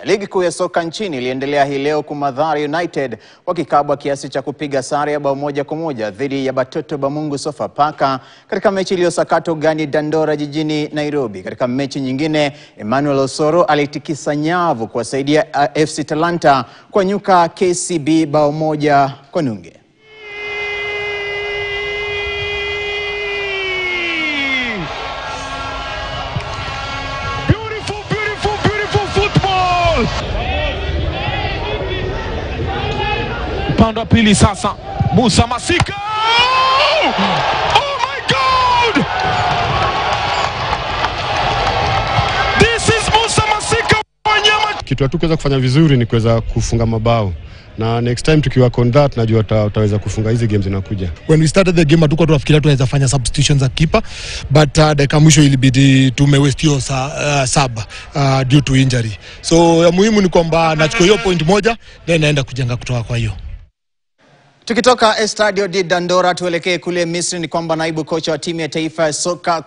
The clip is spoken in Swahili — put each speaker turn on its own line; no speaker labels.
Ligi kuu ya soka nchini iliendelea hii leo Mathare United wakikabwa kiasi cha kupiga sare ya bao 1-1 dhidi ya Batoto ba Mungu Sofapaka katika mechi iliyosakata ugani Dandora jijini Nairobi. Katika mechi nyingine, Emmanuel Osoro alitikisa nyavu kuwasaidia FC Talanta kwa nyuka KCB bao 1-0.
Upande wa pili sasa, Musa Masika. Oh my God! This is Musa Masika Wanyama.
Kitu hatukuweza kufanya vizuri ni kuweza kufunga mabao. Na next time tukiwa on that najua tutaweza kufunga hizi games zinakuja.
When we started the game hatukuwa tunafikiria tunaweza fanya substitutions za keeper, but dakika mwisho ilibidi tumewaste hiyo sub due to injury. So ya muhimu ni kwamba nachukua hiyo point moja then naenda kujenga kutoka kwa hiyo.
Tukitoka Estadio di Dandora tuelekee kule Misri. Ni kwamba naibu kocha wa timu ya taifa ya soka